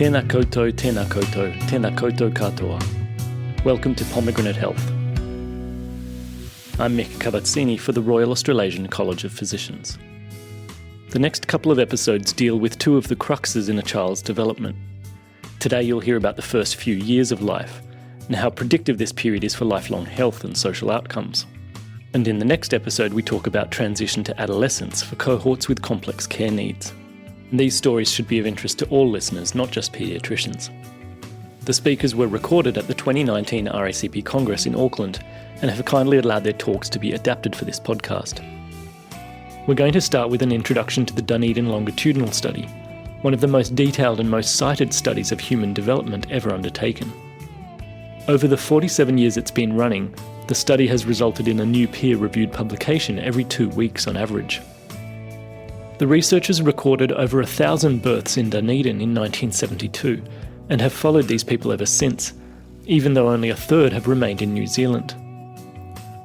Tēnā koutou, tēnā koutou, tēnā koutou katoa. Welcome to Pomegranate Health. I'm Mick Cavazzini for the Royal Australasian College of Physicians. The next couple of episodes deal with two of the cruxes in a child's development. Today you'll hear about the first few years of life and how predictive this period is for lifelong health and social outcomes. And in the next episode we talk about transition to adolescence for cohorts with complex care needs. And these stories should be of interest to all listeners, not just paediatricians. The speakers were recorded at the 2019 RACP Congress in Auckland and have kindly allowed their talks to be adapted for this podcast. We're going to start with an introduction to the Dunedin Longitudinal study, one of the most detailed and most cited studies of human development ever undertaken. Over the 47 years it's been running, the study has resulted in a new peer-reviewed publication every 2 weeks on average. The researchers recorded over 1,000 births in Dunedin in 1972 and have followed these people ever since, even though only a third have remained in New Zealand.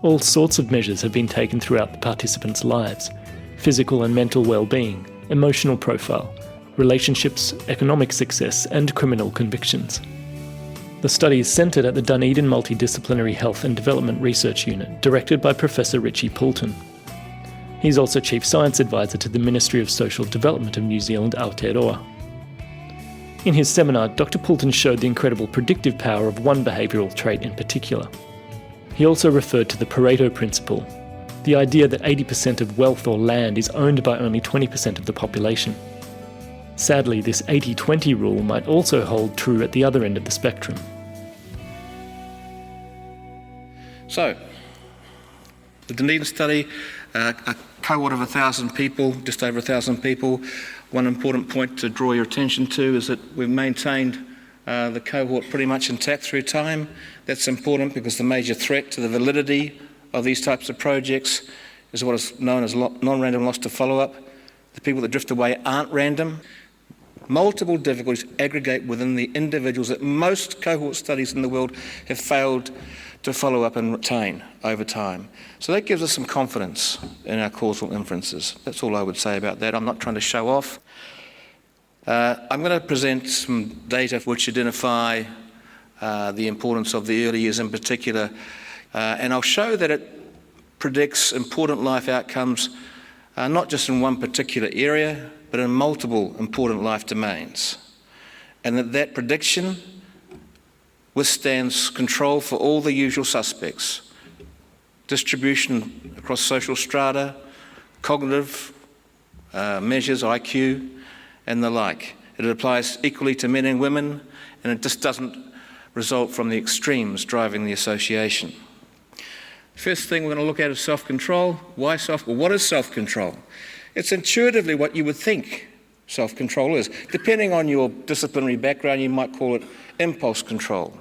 All sorts of measures have been taken throughout the participants' lives: physical and mental well-being, emotional profile, relationships, economic success, and criminal convictions. The study is centred at the Dunedin Multidisciplinary Health and Development Research Unit, directed by Professor Richie Poulton. He's also Chief Science Advisor to the Ministry of Social Development of New Zealand, Aotearoa. In his seminar, Dr Poulton showed the incredible predictive power of one behavioural trait in particular. He also referred to the Pareto principle, the idea that 80% of wealth or land is owned by only 20% of the population. Sadly, this 80-20 rule might also hold true at the other end of the spectrum. So, the Dunedin study, a cohort of 1,000 people, just over 1,000 people. One important point to draw your attention to is that we've maintained the cohort pretty much intact through time. That's important because the major threat to the validity of these types of projects is what is known as non-random loss to follow-up. The people that drift away aren't random. Multiple difficulties aggregate within the individuals that most cohort studies in the world have failed to follow up and retain over time. So that gives us some confidence in our causal inferences. That's all I would say about that. I'm not trying to show off. I'm going to present some data which identify the importance of the early years in particular, and I'll show that it predicts important life outcomes, not just in one particular area, but in multiple important life domains. And that prediction withstands control for all the usual suspects: distribution across social strata, cognitive measures, IQ, and the like. It applies equally to men and women, and it just doesn't result from the extremes driving the association. First thing we're going to look at is self-control. Why what is self-control? It's intuitively what you would think self-control is. Depending on your disciplinary background, you might call it impulse control,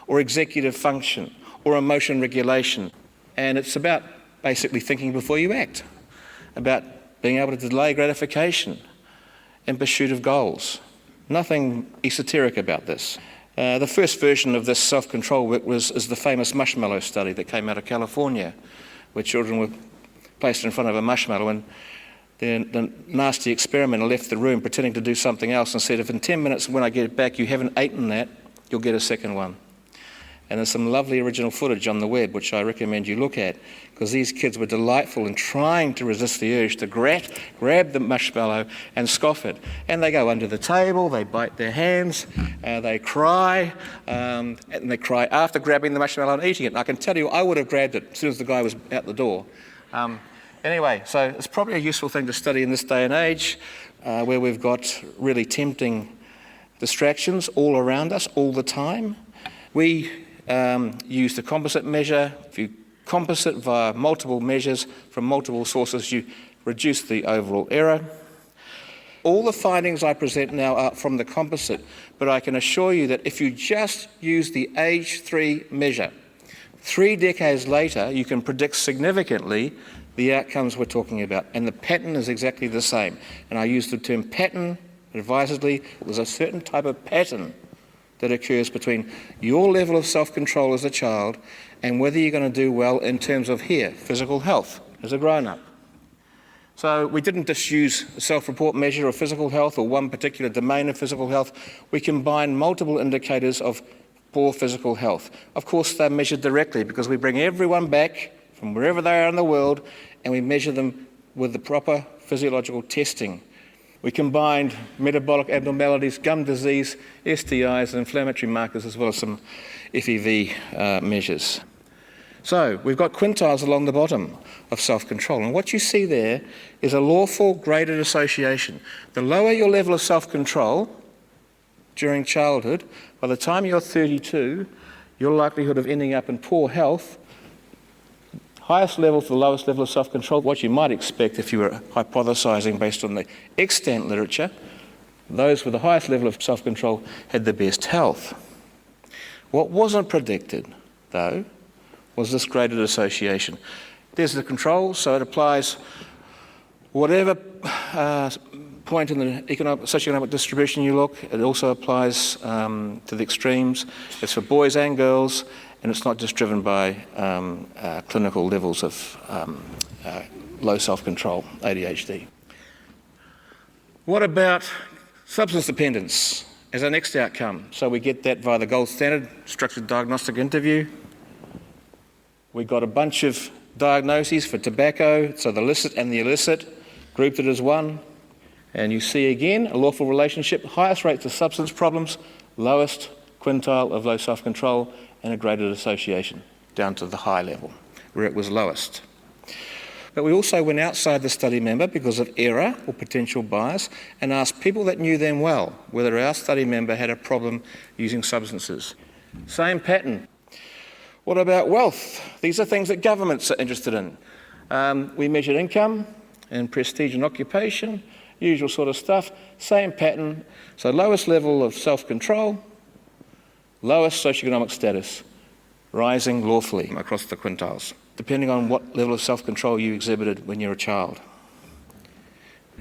or executive function, or emotion regulation. And it's about basically thinking before you act, about being able to delay gratification in pursuit of goals. Nothing esoteric about this. The first version of this self-control work is the famous marshmallow study that came out of California, where children were placed in front of a marshmallow and the nasty experimenter left the room pretending to do something else and said, if in 10 minutes when I get back you haven't eaten that, you'll get a second one. And there's some lovely original footage on the web which I recommend you look at, because these kids were delightful in trying to resist the urge to grab the marshmallow and scoff it. And they go under the table, they bite their hands, they cry, and they cry after grabbing the marshmallow and eating it. And I can tell you, I would have grabbed it as soon as the guy was out the door. Anyway, so it's probably a useful thing to study in this day and age, where we've got really tempting distractions all around us all the time. We use the composite measure. If you composite via multiple measures from multiple sources, you reduce the overall error. All the findings I present now are from the composite, but I can assure you that if you just use the age 3 measure, 3 decades later, you can predict significantly the outcomes we're talking about, and the pattern is exactly the same. And I use the term pattern advisedly. There's a certain type of pattern that occurs between your level of self-control as a child and whether you're going to do well in terms of physical health as a grown-up. So we didn't just use a self-report measure of physical health or one particular domain of physical health. We combined multiple indicators of poor physical health. Of course, they're measured directly because we bring everyone back from wherever they are in the world and we measure them with the proper physiological testing. We combined metabolic abnormalities, gum disease, STIs, and inflammatory markers, as well as some FEV measures. So we've got quintiles along the bottom of self-control. And what you see there is a lawful graded association. The lower your level of self-control during childhood, by the time you're 32, your likelihood of ending up in poor health, highest level to the lowest level of self-control, what you might expect if you were hypothesising based on the extant literature, those with the highest level of self-control had the best health. What wasn't predicted, though, was this graded association. There's the control, so it applies whatever point in the socioeconomic distribution you look. It also applies to the extremes. It's for boys and girls, and it's not just driven by clinical levels of low self-control, ADHD. What about substance dependence as our next outcome? So we get that via the gold standard structured diagnostic interview. We got a bunch of diagnoses for tobacco, so the licit and the illicit, grouped it as one. And you see again a lawful relationship, highest rates of substance problems, lowest quintile of low self-control, and a graded association down to the high level, where it was lowest. But we also went outside the study member because of error or potential bias and asked people that knew them well whether our study member had a problem using substances. Same pattern. What about wealth? These are things that governments are interested in. We measured income and prestige and occupation, usual sort of stuff, same pattern. So lowest level of self-control, lowest socioeconomic status, rising lawfully across the quintiles, depending on what level of self-control you exhibited when you were a child.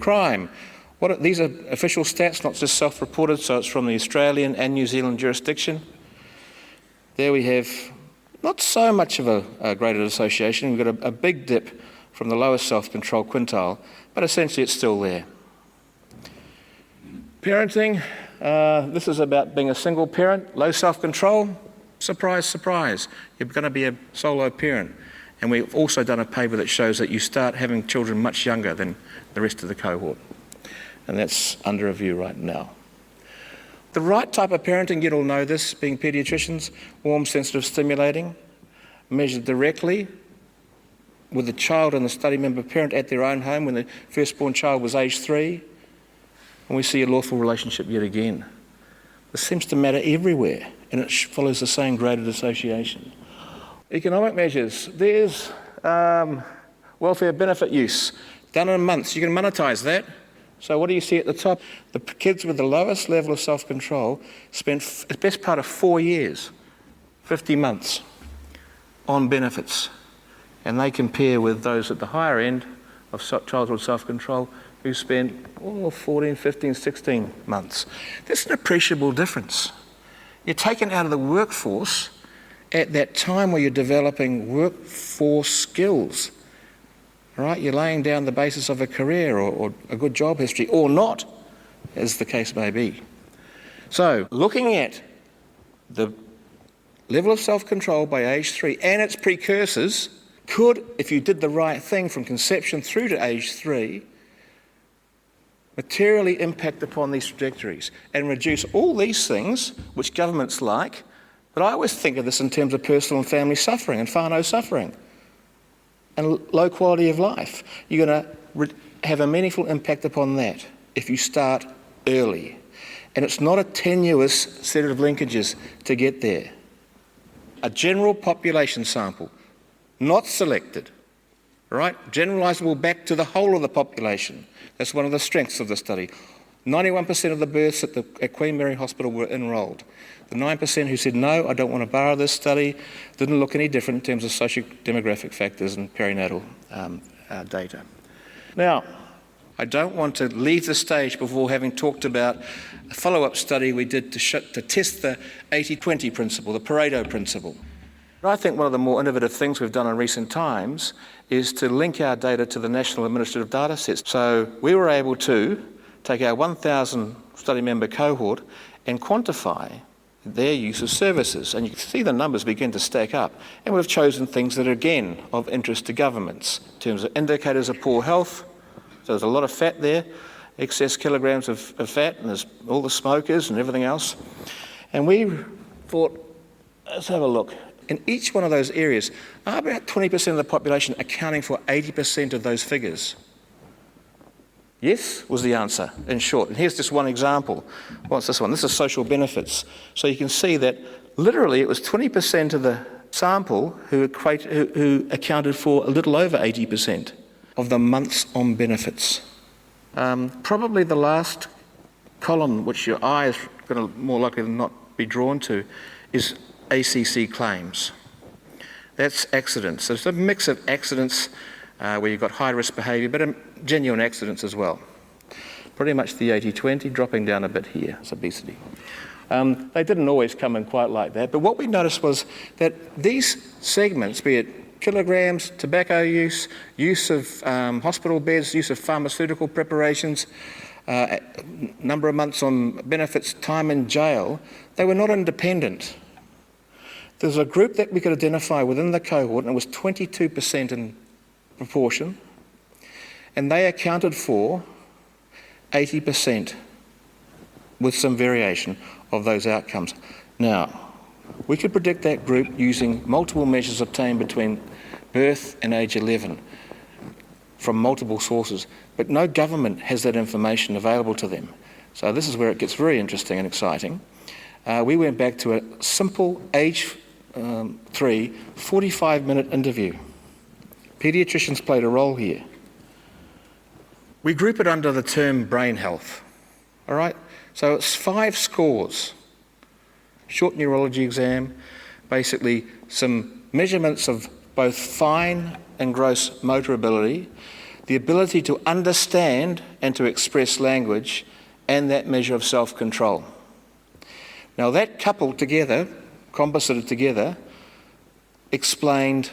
Crime. These are official stats, not just self-reported, so it's from the Australian and New Zealand jurisdiction. There we have not so much of a graded association. We've got a big dip from the lowest self-control quintile, but essentially it's still there. Parenting, this is about being a single parent, low self-control. Surprise, surprise, you're going to be a solo parent. And we've also done a paper that shows that you start having children much younger than the rest of the cohort. And that's under review right now. The right type of parenting, you'd all know this, being paediatricians, warm, sensitive, stimulating, measured directly with the child and the study member parent at their own home when the firstborn child was aged 3. And we see a lawful relationship yet again. This seems to matter everywhere, and it follows the same graded association. Economic measures. There's welfare benefit use, done in months. You can monetise that. So what do you see at the top? The kids with the lowest level of self-control spent the best part of 4 years, 50 months, on benefits. And they compare with those at the higher end of childhood self-control who spent 14, 15, 16 months. That's an appreciable difference. You're taken out of the workforce at that time where you're developing workforce skills. Right? You're laying down the basis of a career or a good job history, or not, as the case may be. So, looking at the level of self-control by age 3 and its precursors could, if you did the right thing from conception through to age 3, materially impact upon these trajectories and reduce all these things which governments like. But I always think of this in terms of personal and family suffering and whānau suffering and low quality of life. You're going to have a meaningful impact upon that if you start early. And it's not a tenuous set of linkages to get there. A general population sample, not selected, right? Generalisable back to the whole of the population. That's one of the strengths of the study. 91% of the births at Queen Mary Hospital were enrolled. The 9% who said, no, I don't want to borrow this study, didn't look any different in terms of socio-demographic factors and perinatal data. Now, I don't want to leave the stage before having talked about a follow-up study we did to test the 80-20 principle, the Pareto principle. I think one of the more innovative things we've done in recent times is to link our data to the National Administrative Data Sets. So we were able to take our 1,000 study member cohort and quantify their use of services. And you can see the numbers begin to stack up. And we've chosen things that are, again, of interest to governments in terms of indicators of poor health. So there's a lot of fat there, excess kilograms of fat, and there's all the smokers and everything else. And we thought, let's have a look. In each one of those areas, are about 20% of the population accounting for 80% of those figures? Yes, was the answer, in short. And here's just one example. What's this one? This is social benefits. So you can see that literally it was 20% of the sample who accounted for a little over 80% of the months on benefits. Probably the last column, which your eye is going to more likely than not be drawn to, is ACC claims. That's accidents. So it's a mix of accidents where you've got high-risk behaviour, but genuine accidents as well. Pretty much the 80-20, dropping down a bit here, it's obesity. They didn't always come in quite like that, but what we noticed was that these segments, be it kilograms, tobacco use, use of hospital beds, use of pharmaceutical preparations, number of months on benefits, time in jail, they were not independent. There's a group that we could identify within the cohort, and it was 22% in proportion, and they accounted for 80% with some variation of those outcomes. Now, we could predict that group using multiple measures obtained between birth and age 11 from multiple sources, but no government has that information available to them. So this is where it gets very interesting and exciting. We went back to a simple age 3, 45-minute interview. Paediatricians played a role here. We group it under the term brain health, all right? So it's 5 scores. Short neurology exam, basically some measurements of both fine and gross motor ability, the ability to understand and to express language, and that measure of self-control. Now that coupled together, composited together, explained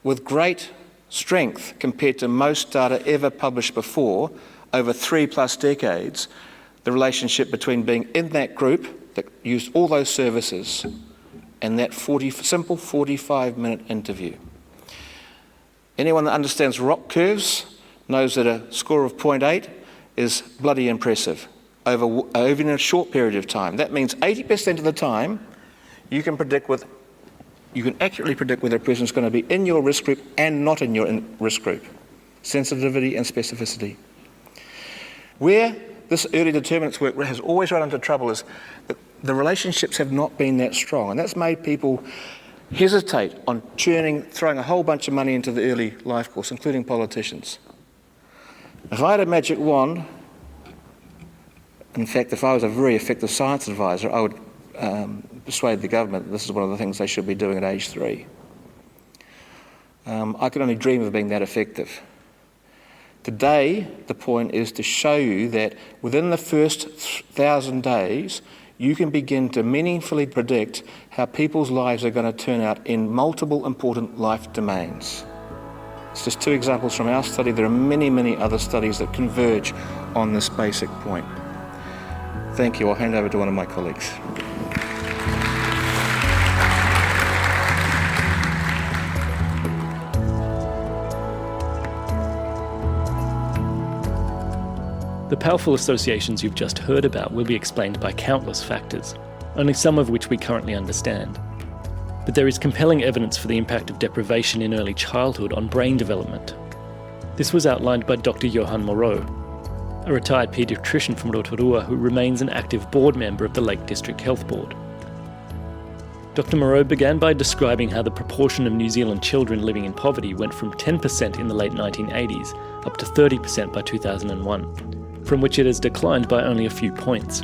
with great strength compared to most data ever published before over 3+ decades, the relationship between being in that group that used all those services and that simple 45-minute interview. Anyone that understands ROC curves knows that a score of 0.8 is bloody impressive over a short period of time. That means 80% of the time you can accurately predict whether a person is going to be in your risk group and not in your risk group. Sensitivity and specificity. Where this early determinants work has always run into trouble is that the relationships have not been that strong, and that's made people hesitate on throwing a whole bunch of money into the early life course, including politicians. If I had a magic wand, in fact, if I was a very effective science advisor, I would persuade the government that this is one of the things they should be doing at age 3. I could only dream of being that effective. Today, the point is to show you that within the first 1,000 days, you can begin to meaningfully predict how people's lives are going to turn out in multiple important life domains. It's just 2 examples from our study. There are many, many other studies that converge on this basic point. Thank you. I'll hand over to one of my colleagues. The powerful associations you've just heard about will be explained by countless factors, only some of which we currently understand. But there is compelling evidence for the impact of deprivation in early childhood on brain development. This was outlined by Dr. Johan Morreau, a retired paediatrician from Rotorua who remains an active board member of the Lake District Health Board. Dr. Morreau began by describing how the proportion of New Zealand children living in poverty went from 10% in the late 1980s up to 30% by 2001. From which it has declined by only a few points.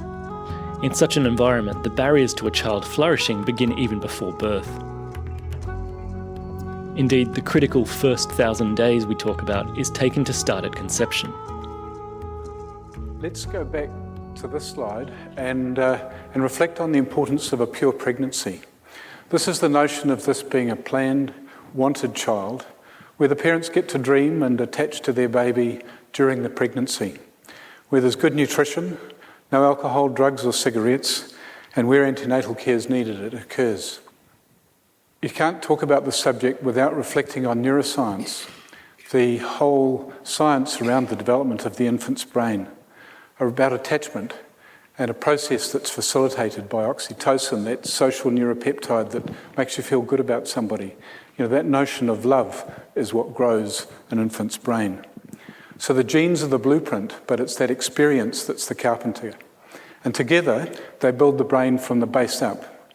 In such an environment, the barriers to a child flourishing begin even before birth. Indeed, the critical first 1,000 days we talk about is taken to start at conception. Let's go back to this slide and reflect on the importance of a pure pregnancy. This is the notion of this being a planned, wanted child, where the parents get to dream and attach to their baby during the pregnancy, where there's good nutrition, no alcohol, drugs or cigarettes, and where antenatal care is needed, it occurs. You can't talk about this subject without reflecting on neuroscience, the whole science around the development of the infant's brain, about attachment and a process that's facilitated by oxytocin, that social neuropeptide that makes you feel good about somebody. That notion of love is what grows an infant's brain. So the genes are the blueprint, but it's that experience that's the carpenter. And together, they build the brain from the base up.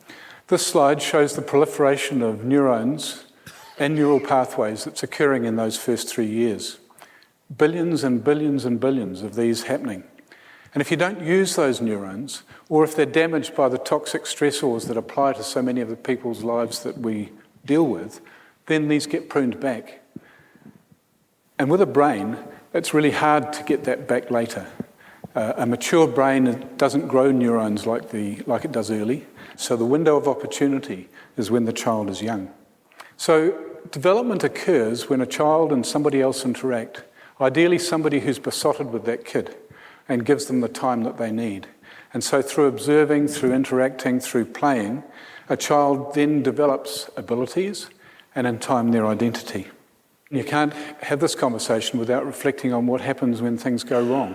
This slide shows the proliferation of neurons and neural pathways that's occurring in those first 3 years. Billions and billions and billions of these happening. And if you don't use those neurons, or if they're damaged by the toxic stressors that apply to so many of the people's lives that we deal with, then these get pruned back. And with a brain, it's really hard to get that back later. A mature brain doesn't grow neurons like it does early, so the window of opportunity is when the child is young. So development occurs when a child and somebody else interact, ideally somebody who's besotted with that kid, and gives them the time that they need. And so through observing, through interacting, through playing, a child then develops abilities and in time their identity. You can't have this conversation without reflecting on what happens when things go wrong.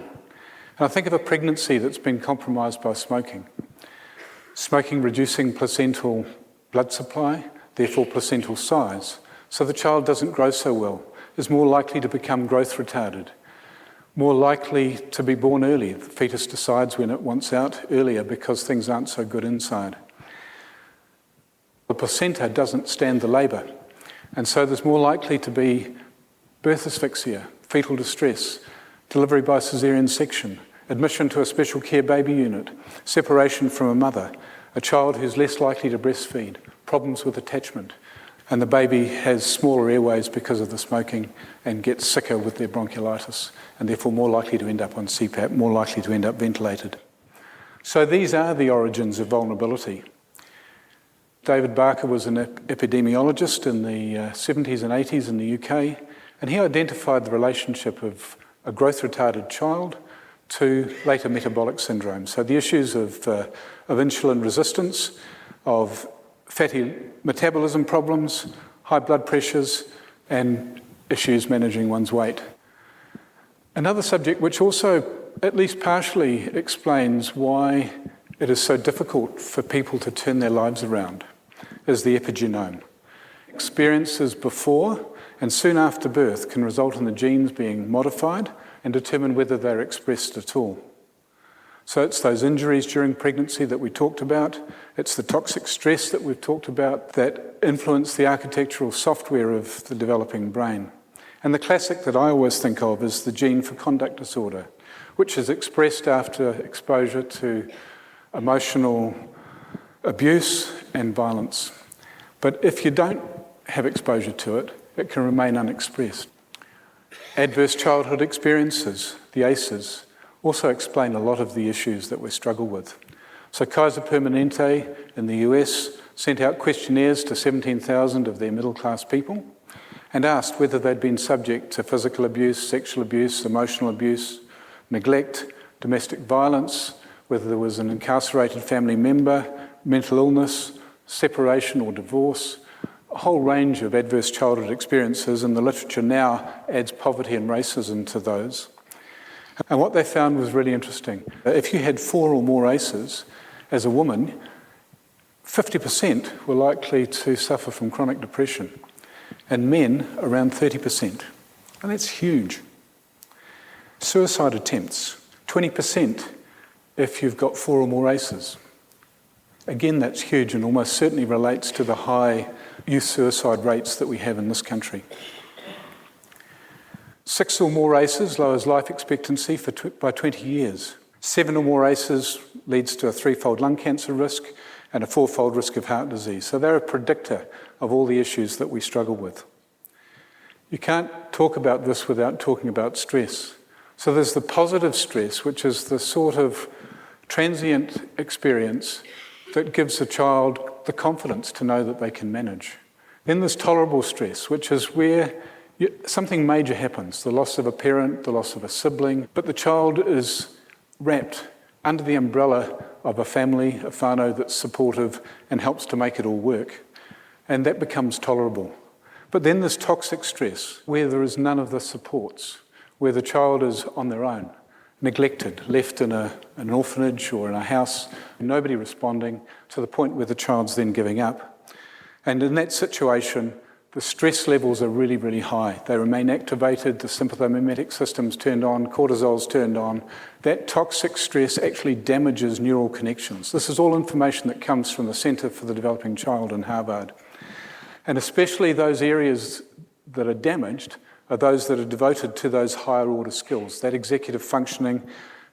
And I think of a pregnancy that's been compromised by smoking. Smoking reducing placental blood supply, therefore placental size. So the child doesn't grow so well, is more likely to become growth retarded, more likely to be born early. The fetus decides when it wants out earlier because things aren't so good inside. The placenta doesn't stand the labour, and so there's more likely to be birth asphyxia, fetal distress, delivery by caesarean section, admission to a special care baby unit, separation from a mother, a child who's less likely to breastfeed, problems with attachment, and the baby has smaller airways because of the smoking and gets sicker with their bronchiolitis and therefore more likely to end up on CPAP, more likely to end up ventilated. So these are the origins of vulnerability. David Barker was an epidemiologist in the 70s and 80s in the UK, and he identified the relationship of a growth retarded child to later metabolic syndrome. So the issues of insulin resistance, of fatty metabolism problems, high blood pressures, and issues managing one's weight. Another subject which also at least partially explains why it is so difficult for people to turn their lives around is the epigenome. Experiences before and soon after birth can result in the genes being modified and determine whether they're expressed at all. So it's those injuries during pregnancy that we talked about, it's the toxic stress that we've talked about that influence the architectural software of the developing brain. And the classic that I always think of is the gene for conduct disorder, which is expressed after exposure to emotional abuse and violence. But if you don't have exposure to it, it can remain unexpressed. Adverse childhood experiences, the ACEs, also explain a lot of the issues that we struggle with. So Kaiser Permanente in the US sent out questionnaires to 17,000 of their middle-class people and asked whether they'd been subject to physical abuse, sexual abuse, emotional abuse, neglect, domestic violence, whether there was an incarcerated family member, mental illness, separation or divorce, a whole range of adverse childhood experiences, and the literature now adds poverty and racism to those. And what they found was really interesting. If you had 4 or more ACEs, as a woman, 50% were likely to suffer from chronic depression, and men around 30%. And that's huge. Suicide attempts, 20% if you've got 4 or more ACEs. Again, that's huge and almost certainly relates to the high youth suicide rates that we have in this country. 6 or more ACEs lowers life expectancy by 20 years. 7 or more ACEs leads to a 3-fold lung cancer risk and a 4-fold risk of heart disease. So they're a predictor of all the issues that we struggle with. You can't talk about this without talking about stress. So there's the positive stress, which is the sort of transient experience that gives a child the confidence to know that they can manage. Then there's tolerable stress, which is where something major happens, the loss of a parent, the loss of a sibling, but the child is wrapped under the umbrella of a family, a whānau that's supportive and helps to make it all work. And that becomes tolerable. But then there's toxic stress, where there is none of the supports, where the child is on their own, neglected, left in an orphanage or in a house, nobody responding, to the point where the child's then giving up. And in that situation, the stress levels are really, really high. They remain activated, the sympathomimetic system's turned on, cortisol's turned on. That toxic stress actually damages neural connections. This is all information that comes from the Centre for the Developing Child in Harvard. And especially those areas that are damaged are those that are devoted to those higher order skills, that executive functioning,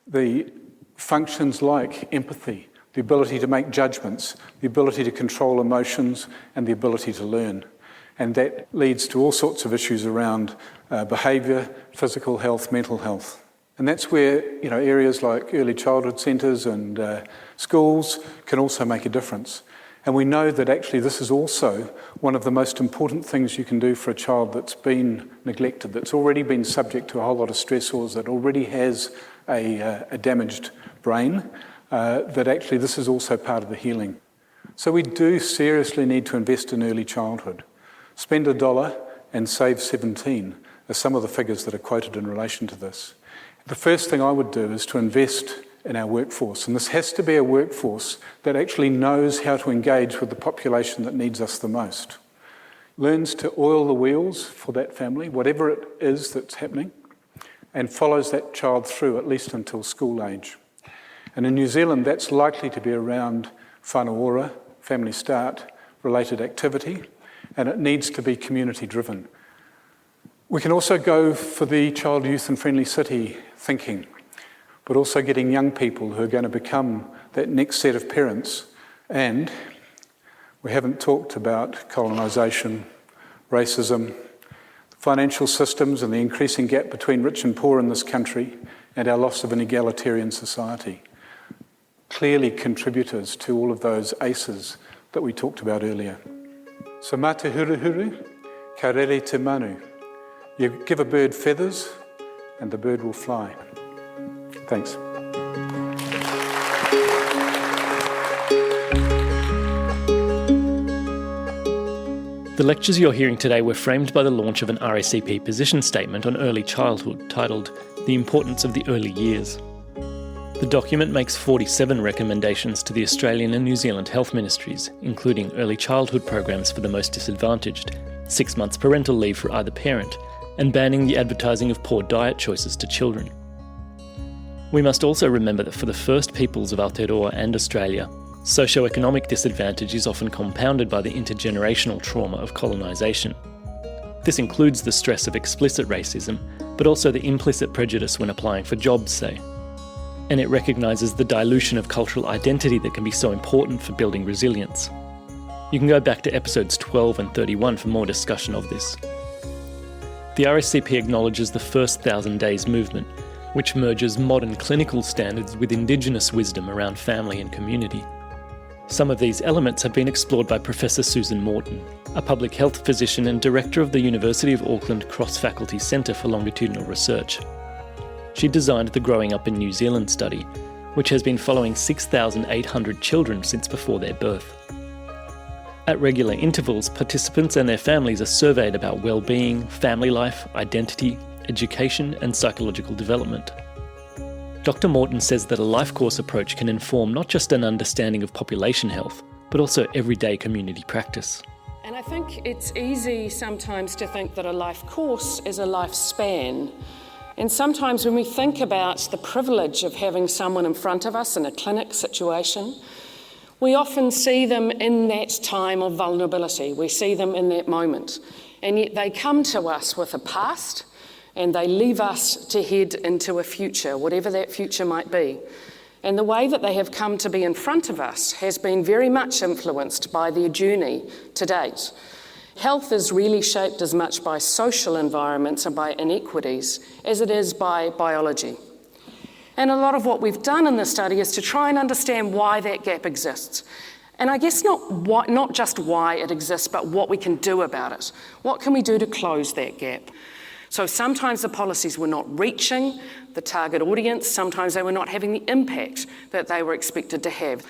the functions like empathy, the ability to make judgments, the ability to control emotions, and the ability to learn. And that leads to all sorts of issues around behaviour, physical health, mental health. And that's where areas like early childhood centres and schools can also make a difference. And we know that actually this is also one of the most important things you can do for a child that's been neglected, that's already been subject to a whole lot of stressors, that already has a damaged brain, that actually this is also part of the healing. So we do seriously need to invest in early childhood. Spend $1 and save 17 are some of the figures that are quoted in relation to this. The first thing I would do is to invest in our workforce, and this has to be a workforce that actually knows how to engage with the population that needs us the most. Learns to oil the wheels for that family, whatever it is that's happening, and follows that child through at least until school age. And in New Zealand, that's likely to be around whānau ora, family start, related activity, and it needs to be community driven. We can also go for the child, youth and friendly city thinking, but also getting young people who are going to become that next set of parents. And we haven't talked about colonisation, racism, financial systems and the increasing gap between rich and poor in this country, and our loss of an egalitarian society. Clearly contributors to all of those ACEs that we talked about earlier. So mā te huruhuru, ka rere te manu. You give a bird feathers and the bird will fly. Thanks. The lectures you're hearing today were framed by the launch of an RACP position statement on early childhood titled The Importance of the Early Years. The document makes 47 recommendations to the Australian and New Zealand health ministries, including early childhood programs for the most disadvantaged, 6 months parental leave for either parent, and banning the advertising of poor diet choices to children. We must also remember that for the first peoples of Aotearoa and Australia, socioeconomic disadvantage is often compounded by the intergenerational trauma of colonisation. This includes the stress of explicit racism, but also the implicit prejudice when applying for jobs, say. And it recognises the dilution of cultural identity that can be so important for building resilience. You can go back to episodes 12 and 31 for more discussion of this. The RACP acknowledges the first 1,000 Days movement, which merges modern clinical standards with Indigenous wisdom around family and community. Some of these elements have been explored by Professor Susan Morton, a public health physician and director of the University of Auckland Cross-Faculty Centre for Longitudinal Research. She designed the Growing Up in New Zealand study, which has been following 6,800 children since before their birth. At regular intervals, participants and their families are surveyed about well-being, family life, identity, education and psychological development. Dr Morton says that a life course approach can inform not just an understanding of population health, but also everyday community practice. And I think it's easy sometimes to think that a life course is a lifespan. And sometimes when we think about the privilege of having someone in front of us in a clinic situation, we often see them in that time of vulnerability. We see them in that moment. And yet they come to us with a past and they leave us to head into a future, whatever that future might be. And the way that they have come to be in front of us has been very much influenced by their journey to date. Health is really shaped as much by social environments and by inequities as it is by biology. And a lot of what we've done in this study is to try and understand why that gap exists. And I guess not just why it exists, but what we can do about it. What can we do to close that gap? So sometimes the policies were not reaching the target audience, sometimes they were not having the impact that they were expected to have.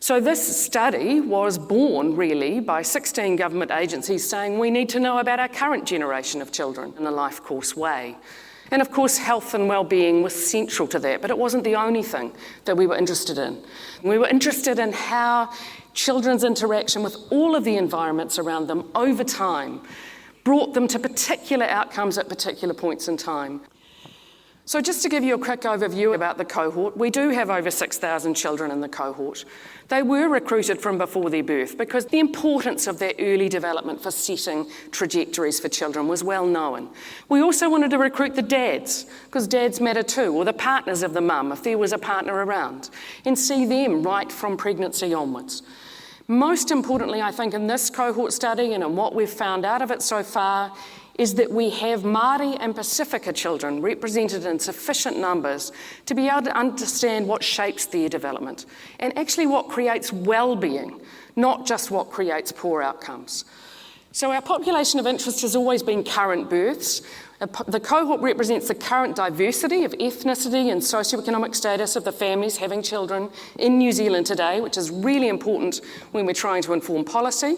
So this study was born really by 16 government agencies saying we need to know about our current generation of children in a life course way. And of course, health and wellbeing was central to that, but it wasn't the only thing that we were interested in. We were interested in how children's interaction with all of the environments around them over time brought them to particular outcomes at particular points in time. So just to give you a quick overview about the cohort, we do have over 6,000 children in the cohort. They were recruited from before their birth because the importance of their early development for setting trajectories for children was well known. We also wanted to recruit the dads, because dads matter too, or the partners of the mum, if there was a partner around, and see them right from pregnancy onwards. Most importantly, I think, in this cohort study and in what we've found out of it so far, is that we have Māori and Pasifika children represented in sufficient numbers to be able to understand what shapes their development and actually what creates well-being, not just what creates poor outcomes. So our population of interest has always been current births. The cohort represents the current diversity of ethnicity and socioeconomic status of the families having children in New Zealand today, which is really important when we're trying to inform policy.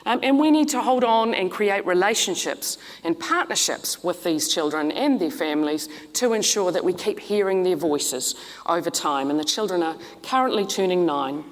And we need to hold on and create relationships and partnerships with these children and their families to ensure that we keep hearing their voices over time. And the children are currently turning 9.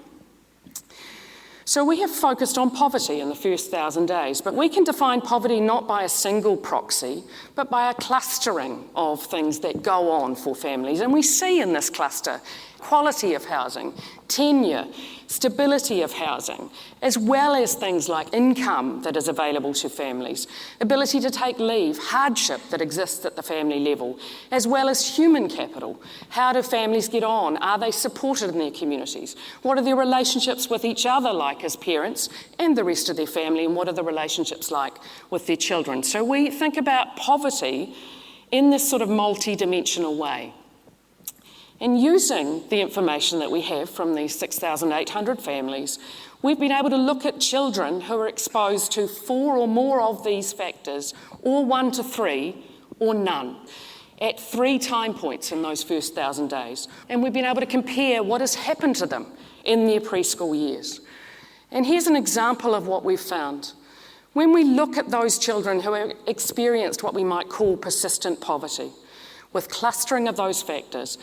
So we have focused on poverty in the first 1,000 days, but we can define poverty not by a single proxy, but by a clustering of things that go on for families. And we see in this cluster quality of housing, tenure, stability of housing, as well as things like income that is available to families, ability to take leave, hardship that exists at the family level, as well as human capital. How do families get on? Are they supported in their communities? What are their relationships with each other like as parents and the rest of their family, and what are the relationships like with their children? So we think about poverty in this sort of multi-dimensional way. And using the information that we have from these 6,800 families, we've been able to look at children who are exposed to 4 or more of these factors, or 1 to 3, or none, at 3 time points in those first 1,000 days. And we've been able to compare what has happened to them in their preschool years. And here's an example of what we've found. When we look at those children who have experienced what we might call persistent poverty, with clustering of those factors,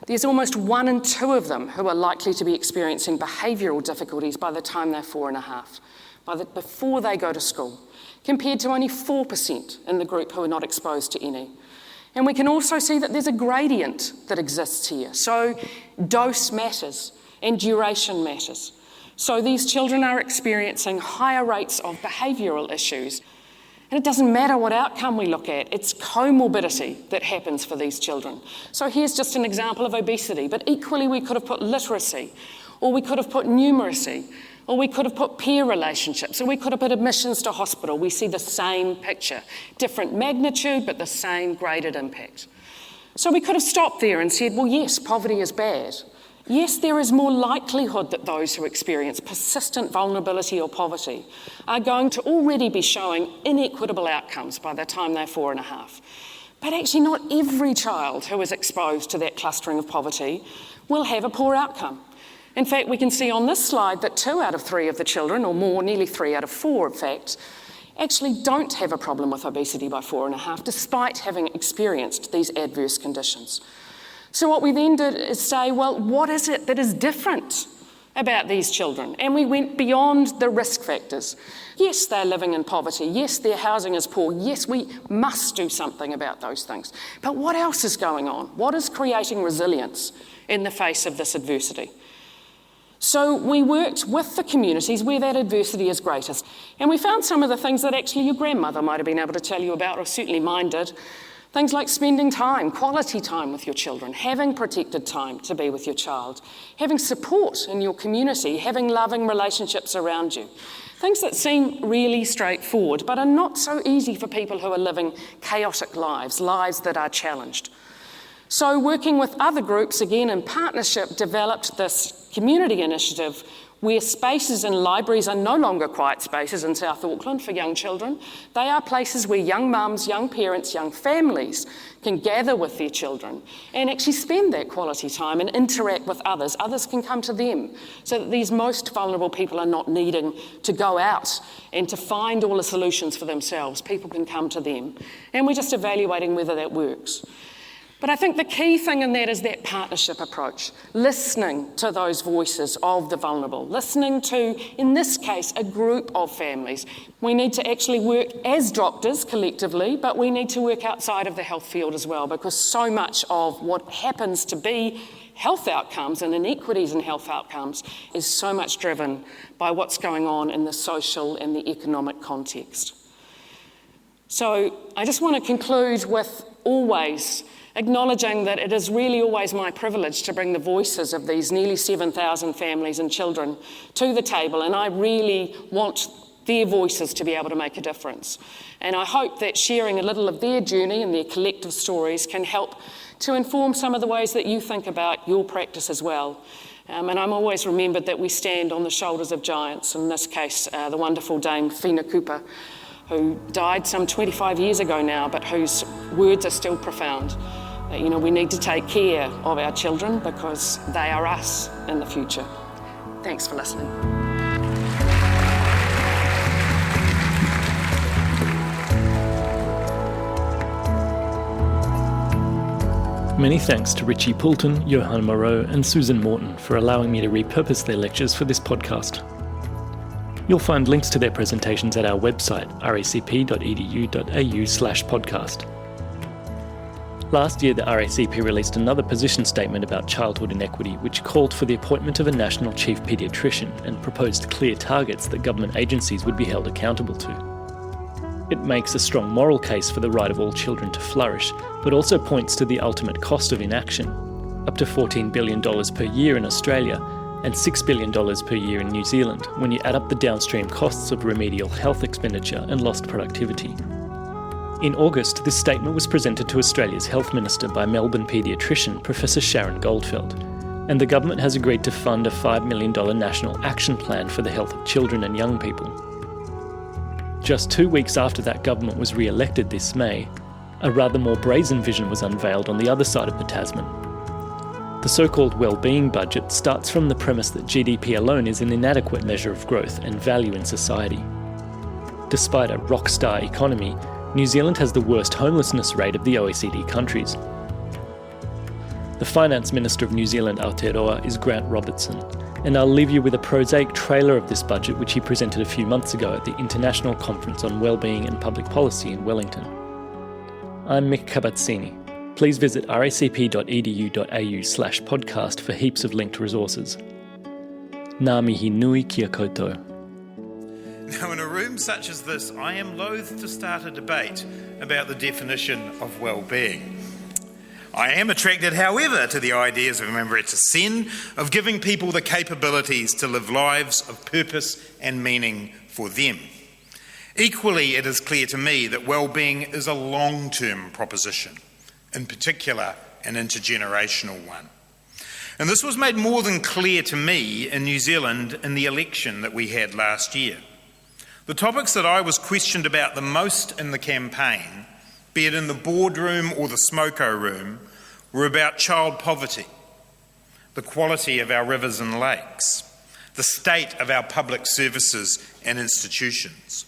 there's almost 1 in 2 of them who are likely to be experiencing behavioural difficulties by the time they're 4.5, before they go to school, compared to only 4% in the group who are not exposed to any. And we can also see that there's a gradient that exists here. So dose matters and duration matters. So these children are experiencing higher rates of behavioural issues. And it doesn't matter what outcome we look at, it's comorbidity that happens for these children. So here's just an example of obesity, but equally we could have put literacy, or we could have put numeracy, or we could have put peer relationships, or we could have put admissions to hospital. We see the same picture, different magnitude, but the same graded impact. So we could have stopped there and said, well, yes, poverty is bad. Yes, there is more likelihood that those who experience persistent vulnerability or poverty are going to already be showing inequitable outcomes by the time they're 4.5. But actually not every child who is exposed to that clustering of poverty will have a poor outcome. In fact, we can see on this slide that 2 out of 3 of the children, or more, nearly 3 out of 4 in fact, actually don't have a problem with obesity by 4.5, despite having experienced these adverse conditions. So what we then did is say, well, what is it that is different about these children? And we went beyond the risk factors. Yes, they're living in poverty. Yes, their housing is poor. Yes, we must do something about those things. But what else is going on? What is creating resilience in the face of this adversity? So we worked with the communities where that adversity is greatest. And we found some of the things that actually your grandmother might have been able to tell you about, or certainly mine did. Things like spending time, quality time with your children, having protected time to be with your child, having support in your community, having loving relationships around you. Things that seem really straightforward, but are not so easy for people who are living chaotic lives, lives that are challenged. So working with other groups, again in partnership, developed this community initiative where spaces in libraries are no longer quiet spaces in South Auckland for young children. They are places where young mums, young parents, young families can gather with their children and actually spend that quality time and interact with others. Others can come to them, so that these most vulnerable people are not needing to go out and to find all the solutions for themselves. People can come to them. And we're just evaluating whether that works. But I think the key thing in that is that partnership approach, listening to those voices of the vulnerable, listening to, in this case, a group of families. We need to actually work as doctors collectively, but we need to work outside of the health field as well, because so much of what happens to be health outcomes and inequities in health outcomes is so much driven by what's going on in the social and the economic context. So I just want to conclude with always acknowledging that it is really always my privilege to bring the voices of these nearly 7,000 families and children to the table, and I really want their voices to be able to make a difference. And I hope that sharing a little of their journey and their collective stories can help to inform some of the ways that you think about your practice as well. And I'm always remembered that we stand on the shoulders of giants, in this case the wonderful Dame Whina Cooper, who died some 25 years ago now, but whose words are still profound. That, we need to take care of our children because they are us in the future. Thanks for listening. Many thanks to Richie Poulton, Johan Morreau and Susan Morton for allowing me to repurpose their lectures for this podcast. You'll find links to their presentations at our website, racp.edu.au/podcast. Last year, the RACP released another position statement about childhood inequity, which called for the appointment of a national chief paediatrician and proposed clear targets that government agencies would be held accountable to. It makes a strong moral case for the right of all children to flourish, but also points to the ultimate cost of inaction, up to $14 billion per year in Australia and $6 billion per year in New Zealand when you add up the downstream costs of remedial health expenditure and lost productivity. In August, this statement was presented to Australia's Health Minister by Melbourne paediatrician Professor Sharon Goldfeld, and the government has agreed to fund a $5 million national action plan for the health of children and young people. Just 2 weeks after that government was re-elected this May, a rather more brazen vision was unveiled on the other side of the Tasman. The so-called wellbeing budget starts from the premise that GDP alone is an inadequate measure of growth and value in society. Despite a rock-star economy, New Zealand has the worst homelessness rate of the OECD countries. The Finance Minister of New Zealand, Aotearoa, is Grant Robertson, and I'll leave you with a prosaic trailer of this budget which he presented a few months ago at the International Conference on Wellbeing and Public Policy in Wellington. I'm Mick Kabat-Zini. Please visit racp.edu.au/podcast for heaps of linked resources. Ngā mihi nui kia koutou. Now, in a room such as this, I am loath to start a debate about the definition of well-being. I am attracted, however, to the ideas, remember it's a sin, of giving people the capabilities to live lives of purpose and meaning for them. Equally, it is clear to me that well-being is a long-term proposition, in particular an intergenerational one. And this was made more than clear to me in New Zealand in the election that we had last year. The topics that I was questioned about the most in the campaign, be it in the boardroom or the smoko room, were about child poverty, the quality of our rivers and lakes, the state of our public services and institutions.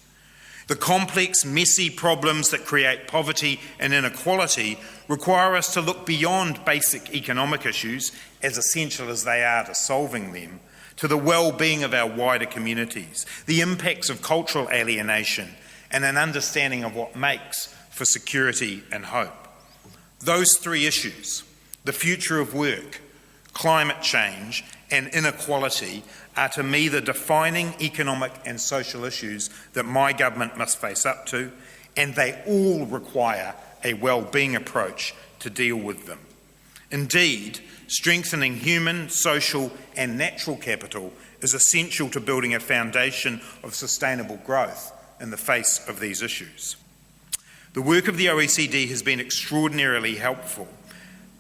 The complex, messy problems that create poverty and inequality require us to look beyond basic economic issues, as essential as they are to solving them, to the well-being of our wider communities, the impacts of cultural alienation, and an understanding of what makes for security and hope. Those three issues, the future of work, climate change, and inequality, are to me the defining economic and social issues that my government must face up to, and they all require a well-being approach to deal with them. Indeed, strengthening human, social, and natural capital is essential to building a foundation of sustainable growth in the face of these issues. The work of the OECD has been extraordinarily helpful,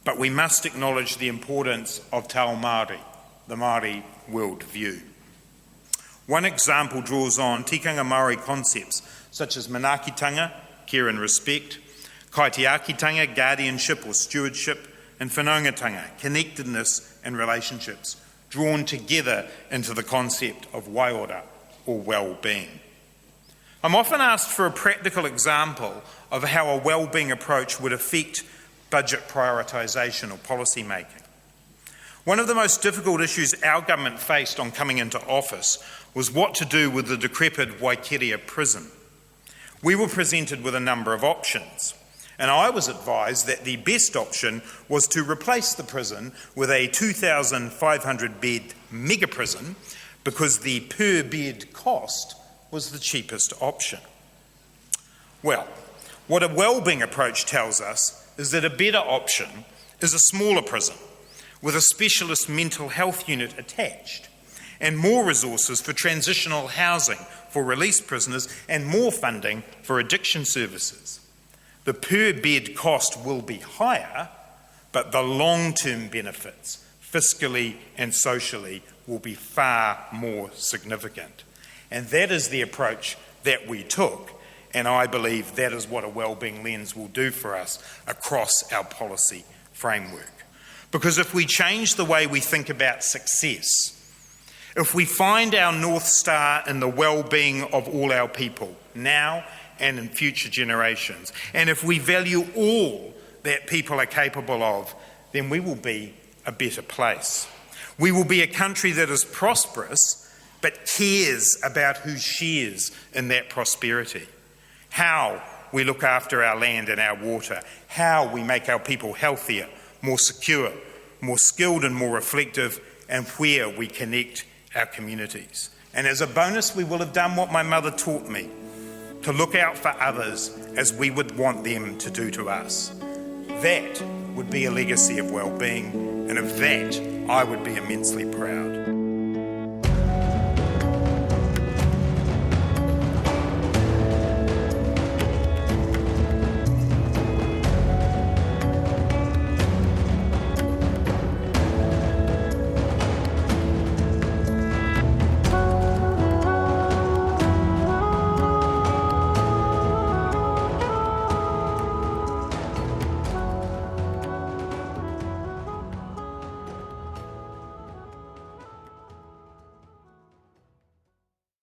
but we must acknowledge the importance of Te Ao Māori, the Māori world view. One example draws on tikanga Māori concepts such as manaakitanga, care and respect, kaitiakitanga, guardianship or stewardship, and whanaungatanga, connectedness and relationships, drawn together into the concept of waiora or well-being. I'm often asked for a practical example of how a well-being approach would affect budget prioritisation or policy making. One of the most difficult issues our government faced on coming into office was what to do with the decrepit Waikeria prison. We were presented with a number of options, and I was advised that the best option was to replace the prison with a 2,500 bed mega prison because the per bed cost was the cheapest option. Well, what a wellbeing approach tells us is that a better option is a smaller prison with a specialist mental health unit attached and more resources for transitional housing for released prisoners and more funding for addiction services. The per bed cost will be higher, but the long-term benefits, fiscally and socially, will be far more significant. And that is the approach that we took, and I believe that is what a wellbeing lens will do for us across our policy framework. Because if we change the way we think about success, if we find our North Star in the well-being of all our people, now and in future generations, and if we value all that people are capable of, then we will be a better place. We will be a country that is prosperous, but cares about who shares in that prosperity. How we look after our land and our water, how we make our people healthier, more secure, more skilled and more reflective, and where we connect our communities. And as a bonus, we will have done what my mother taught me, to look out for others as we would want them to do to us. That would be a legacy of well-being, and of that I would be immensely proud.